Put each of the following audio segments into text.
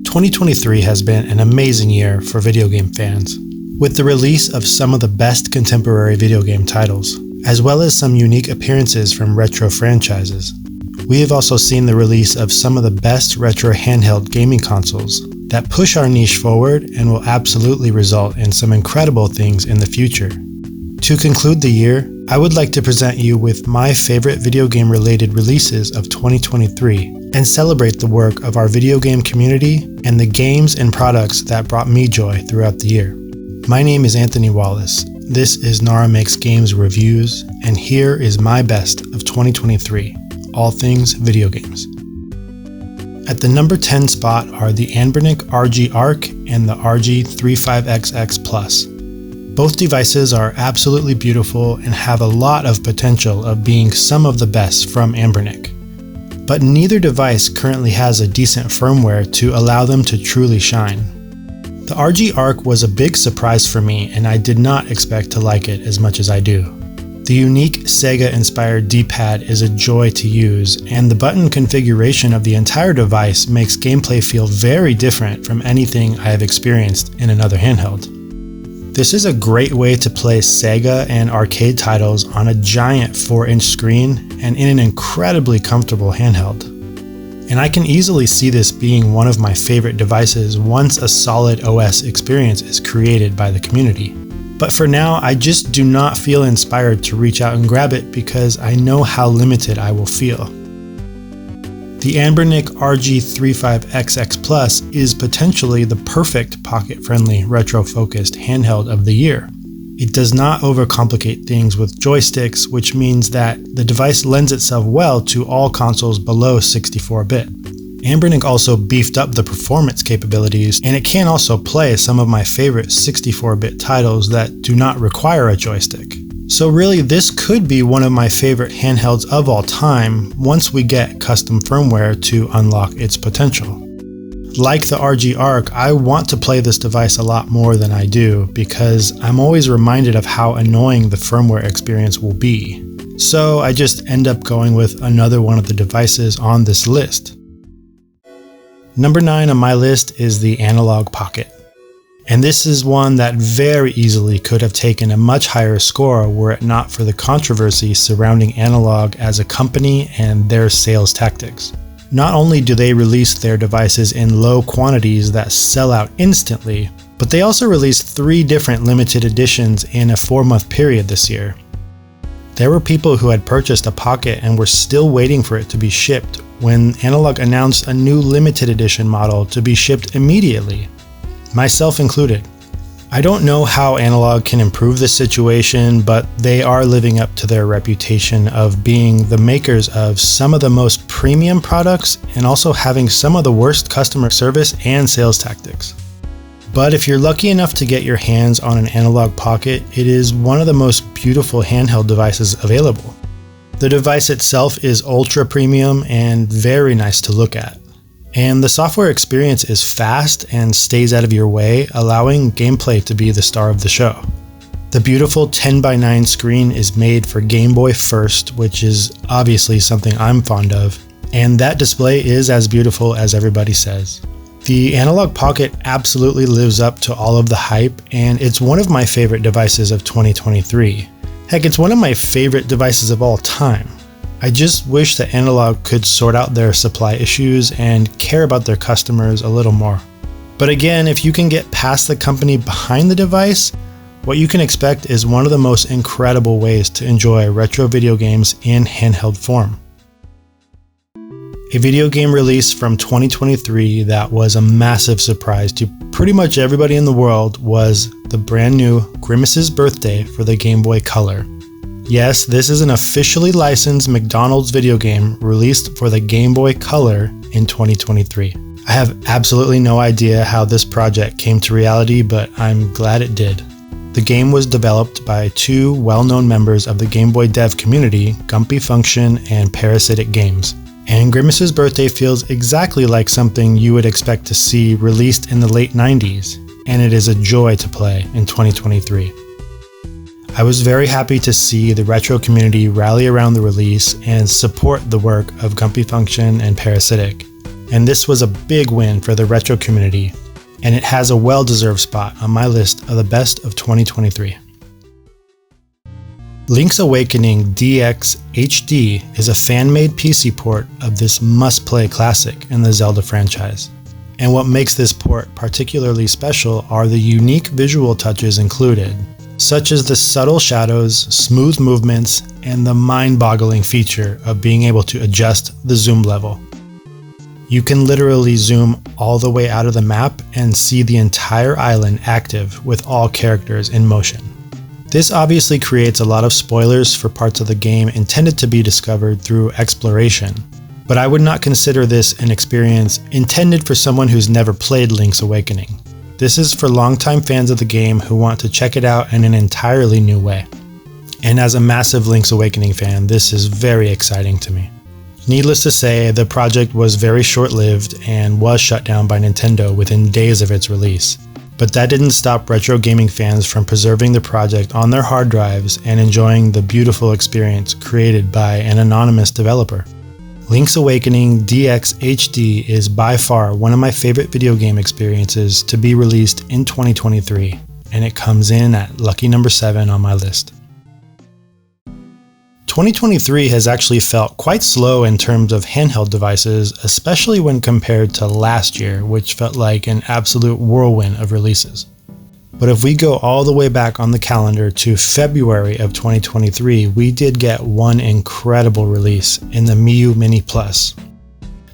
2023 has been an amazing year for video game fans, with the release of some of the best contemporary video game titles, as well as some unique appearances from retro franchises. We have also seen the release of some of the best retro handheld gaming consoles that push our niche forward and will absolutely result in some incredible things in the future. To conclude the year, I would like to present you with my favorite video game related releases of 2023 and celebrate the work of our video game community and the games and products that brought me joy throughout the year. My name is Anthony Wallace. This is Nara Makes Games Reviews, and here is my best of 2023, all things video games. At the number 10 spot are the Anbernic RG Arc and the RG 35XX Plus. Both devices are absolutely beautiful and have a lot of potential of being some of the best from Anbernic. But neither device currently has a decent firmware to allow them to truly shine. The RG Arc was a big surprise for me, and I did not expect to like it as much as I do. The unique Sega-inspired D-pad is a joy to use, and the button configuration of the entire device makes gameplay feel very different from anything I have experienced in another handheld. This is a great way to play Sega and arcade titles on a giant 4-inch screen and in an incredibly comfortable handheld. And I can easily see this being one of my favorite devices once a solid OS experience is created by the community. But for now, I just do not feel inspired to reach out and grab it because I know how limited I will feel. The Anbernic RG35XX Plus is potentially the perfect pocket-friendly, retro-focused handheld of the year. It does not overcomplicate things with joysticks, which means that the device lends itself well to all consoles below 64-bit. Anbernic also beefed up the performance capabilities, and it can also play some of my favorite 64-bit titles that do not require a joystick. So really, this could be one of my favorite handhelds of all time once we get custom firmware to unlock its potential. Like the RG Arc, I want to play this device a lot more than I do because I'm always reminded of how annoying the firmware experience will be. So I just end up going with another one of the devices on this list. Number 9 on my list is the Analog Pocket. And this is one that very easily could have taken a much higher score were it not for the controversy surrounding Analog as a company and their sales tactics. Not only do they release their devices in low quantities that sell out instantly, but they also released 3 different limited editions in a 4-month period this year. There were people who had purchased a Pocket and were still waiting for it to be shipped when Analog announced a new limited edition model to be shipped immediately, myself included. I don't know how Analog can improve this situation, but they are living up to their reputation of being the makers of some of the most premium products and also having some of the worst customer service and sales tactics. But if you're lucky enough to get your hands on an Analog Pocket, it is one of the most beautiful handheld devices available. The device itself is ultra premium and very nice to look at. And the software experience is fast and stays out of your way, allowing gameplay to be the star of the show. The beautiful 10:9 screen is made for Game Boy first, which is obviously something I'm fond of, and that display is as beautiful as everybody says. The Analog Pocket absolutely lives up to all of the hype, and it's one of my favorite devices of 2023. Heck, it's one of my favorite devices of all time. I just wish that Analog could sort out their supply issues and care about their customers a little more. But again, if you can get past the company behind the device, what you can expect is one of the most incredible ways to enjoy retro video games in handheld form. A video game release from 2023 that was a massive surprise to pretty much everybody in the world was the brand new Grimace's Birthday for the Game Boy Color. Yes, this is an officially licensed McDonald's video game released for the Game Boy Color in 2023. I have absolutely no idea how this project came to reality, but I'm glad it did. The game was developed by 2 well-known members of the Game Boy dev community, Gumpy Function and Parasitic Games. And Grimace's Birthday feels exactly like something you would expect to see released in the late 90s, and it is a joy to play in 2023. I was very happy to see the retro community rally around the release and support the work of Gumpy Function and Parasitic. and this was a big win for the retro community, and it has a well-deserved spot on my list of the best of 2023. Link's Awakening DX HD is a fan-made PC port of this must-play classic in the Zelda franchise. And what makes this port particularly special are the unique visual touches included, such as the subtle shadows, smooth movements, and the mind-boggling feature of being able to adjust the zoom level. You can literally zoom all the way out of the map and see the entire island active with all characters in motion. This obviously creates a lot of spoilers for parts of the game intended to be discovered through exploration, but I would not consider this an experience intended for someone who's never played Link's Awakening. This is for longtime fans of the game who want to check it out in an entirely new way. And as a massive Link's Awakening fan, this is very exciting to me. Needless to say, the project was very short-lived and was shut down by Nintendo within days of its release. But that didn't stop retro gaming fans from preserving the project on their hard drives and enjoying the beautiful experience created by an anonymous developer. Link's Awakening DX HD is by far one of my favorite video game experiences to be released in 2023, and it comes in at lucky number 7 on my list. 2023 has actually felt quite slow in terms of handheld devices, especially when compared to last year, which felt like an absolute whirlwind of releases. But if we go all the way back on the calendar to February of 2023, we did get one incredible release in the Mii Mini Plus.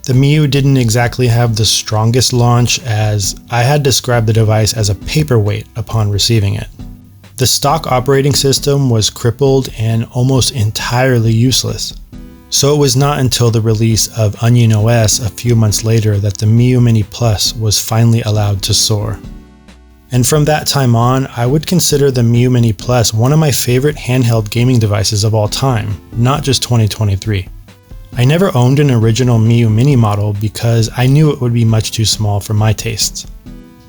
The Mii didn't exactly have the strongest launch, as I had described the device as a paperweight upon receiving it. The stock operating system was crippled and almost entirely useless. So it was not until the release of Onion OS a few months later that the Mii Mini Plus was finally allowed to soar. And from that time on, I would consider the Mii Mini Plus one of my favorite handheld gaming devices of all time, not just 2023. I never owned an original Mii Mini model because I knew it would be much too small for my tastes.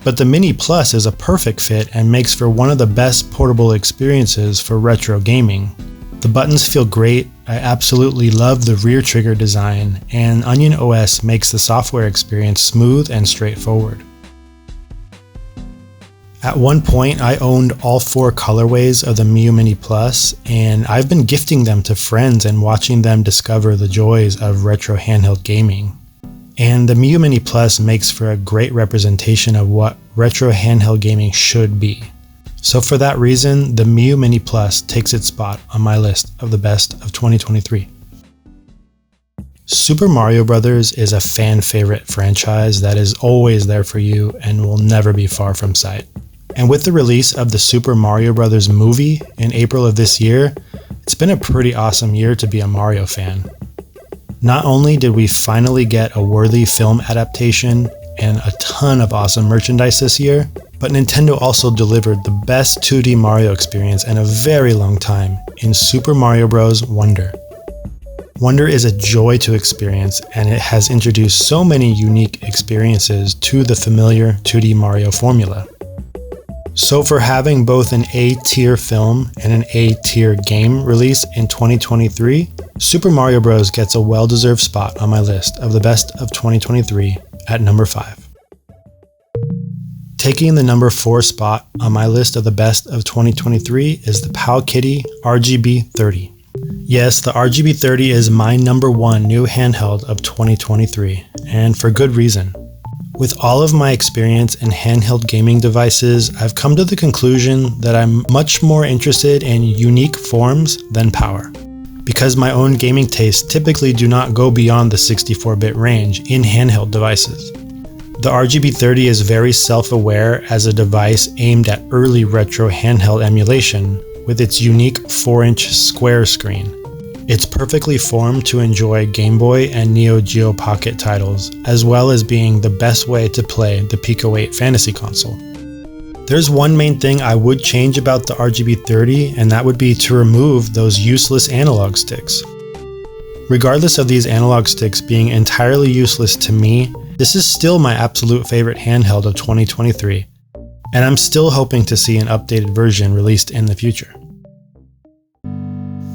But the Mini Plus is a perfect fit and makes for one of the best portable experiences for retro gaming. The buttons feel great, I absolutely love the rear trigger design, and Onion OS makes the software experience smooth and straightforward. At one point, I owned all 4 colorways of the Mii Mini Plus, and I've been gifting them to friends and watching them discover the joys of retro handheld gaming. And the Mii Mini Plus makes for a great representation of what retro handheld gaming should be. So for that reason, the Mii Mini Plus takes its spot on my list of the best of 2023. Super Mario Bros. Is a fan favorite franchise that is always there for you and will never be far from sight. And with the release of the Super Mario Bros. Movie in April of this year, it's been a pretty awesome year to be a Mario fan. Not only did we finally get a worthy film adaptation and a ton of awesome merchandise this year, but Nintendo also delivered the best 2D Mario experience in a very long time in Super Mario Bros. Wonder. Wonder is a joy to experience, and it has introduced so many unique experiences to the familiar 2D Mario formula. So for having both an A-tier film and an A-tier game release in 2023, Super Mario Bros. Gets a well-deserved spot on my list of the best of 2023 at number 5. Taking the number 4 spot on my list of the best of 2023 is the Powkiddy RGB30. Yes, the RGB30 is my number 1 new handheld of 2023, and for good reason. With all of my experience in handheld gaming devices, I've come to the conclusion that I'm much more interested in unique forms than power, because my own gaming tastes typically do not go beyond the 64-bit range in handheld devices. The RGB30 is very self-aware as a device aimed at early retro handheld emulation with its unique 4-inch square screen. It's perfectly formed to enjoy Game Boy and Neo Geo Pocket titles, as well as being the best way to play the Pico 8 fantasy console. There's one main thing I would change about the RGB30, and that would be to remove those useless analog sticks. Regardless of these analog sticks being entirely useless to me, this is still my absolute favorite handheld of 2023, and I'm still hoping to see an updated version released in the future.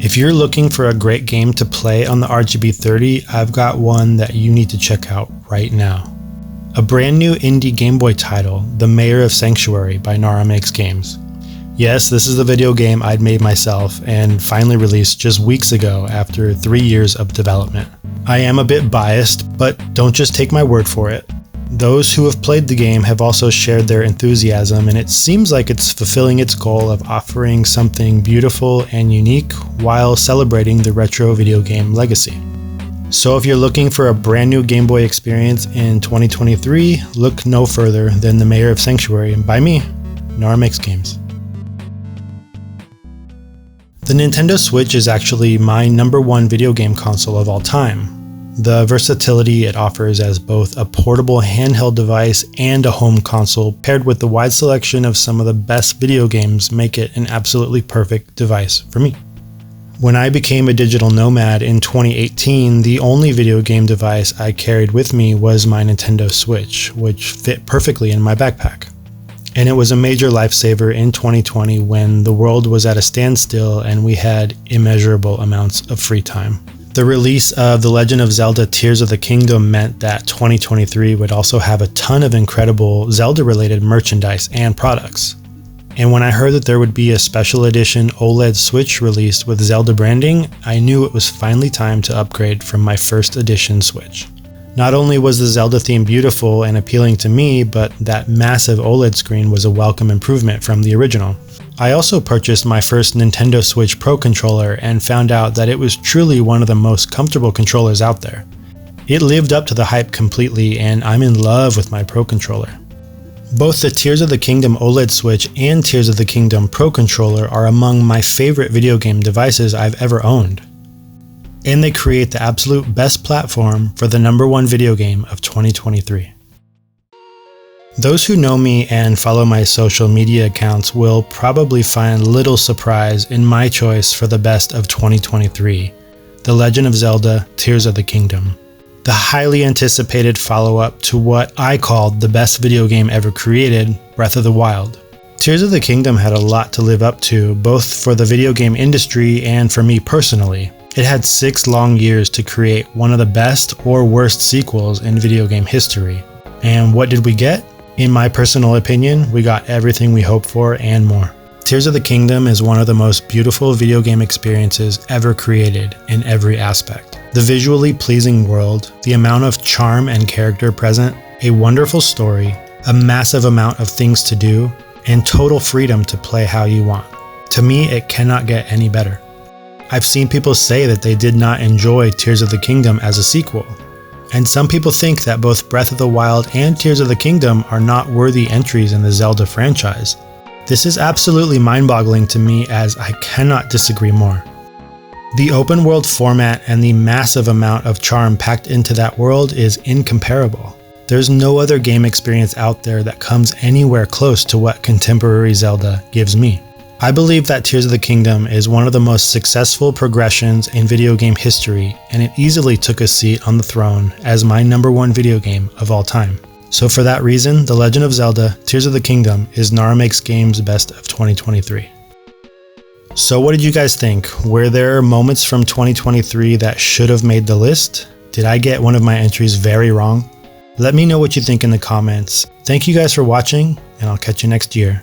If you're looking for a great game to play on the RGB30, I've got one that you need to check out right now. A brand new indie Game Boy title, The Mayor of Sanctuary by Nara Makes Games. Yes, this is the video game I'd made myself and finally released just weeks ago after 3 years of development. I am a bit biased, but don't just take my word for it. Those who have played the game have also shared their enthusiasm, and it seems like it's fulfilling its goal of offering something beautiful and unique while celebrating the retro video game legacy. So if you're looking for a brand new Game Boy experience in 2023, look no further than The Mayor of Sanctuary by me, Nara Makes Games. The Nintendo Switch is actually my #1 video game console of all time. The versatility it offers as both a portable handheld device and a home console paired with the wide selection of some of the best video games make it an absolutely perfect device for me. When I became a digital nomad in 2018, the only video game device I carried with me was my Nintendo Switch, which fit perfectly in my backpack. And it was a major lifesaver in 2020 when the world was at a standstill and we had immeasurable amounts of free time. The release of The Legend of Zelda Tears of the Kingdom meant that 2023 would also have a ton of incredible Zelda-related merchandise and products. And when I heard that there would be a special edition OLED Switch released with Zelda branding, I knew it was finally time to upgrade from my first edition Switch. Not only was the Zelda theme beautiful and appealing to me, but that massive OLED screen was a welcome improvement from the original. I also purchased my first Nintendo Switch Pro controller and found out that it was truly one of the most comfortable controllers out there. It lived up to the hype completely, and I'm in love with my Pro controller. Both the Tears of the Kingdom OLED Switch and Tears of the Kingdom Pro controller are among my favorite video game devices I've ever owned. And they create the absolute best platform for the #1 video game of 2023. Those who know me and follow my social media accounts will probably find little surprise in my choice for the best of 2023, The Legend of Zelda Tears of the Kingdom. The highly anticipated follow-up to what I called the best video game ever created, Breath of the Wild. Tears of the Kingdom had a lot to live up to, both for the video game industry and for me personally. It had 6 long years to create one of the best or worst sequels in video game history. And what did we get? In my personal opinion, we got everything we hoped for and more. Tears of the Kingdom is one of the most beautiful video game experiences ever created in every aspect. The visually pleasing world, the amount of charm and character present, a wonderful story, a massive amount of things to do, and total freedom to play how you want. To me, it cannot get any better. I've seen people say that they did not enjoy Tears of the Kingdom as a sequel. And some people think that both Breath of the Wild and Tears of the Kingdom are not worthy entries in the Zelda franchise. This is absolutely mind-boggling to me, as I cannot disagree more. The open world format and the massive amount of charm packed into that world is incomparable. There's no other game experience out there that comes anywhere close to what contemporary Zelda gives me. I believe that Tears of the Kingdom is one of the most successful progressions in video game history, and it easily took a seat on the throne as my #1 video game of all time. So for that reason, The Legend of Zelda Tears of the Kingdom is Nara Makes Games' best of 2023. So what did you guys think? Were there moments from 2023 that should have made the list? Did I get one of my entries very wrong? Let me know what you think in the comments. Thank you guys for watching, and I'll catch you next year.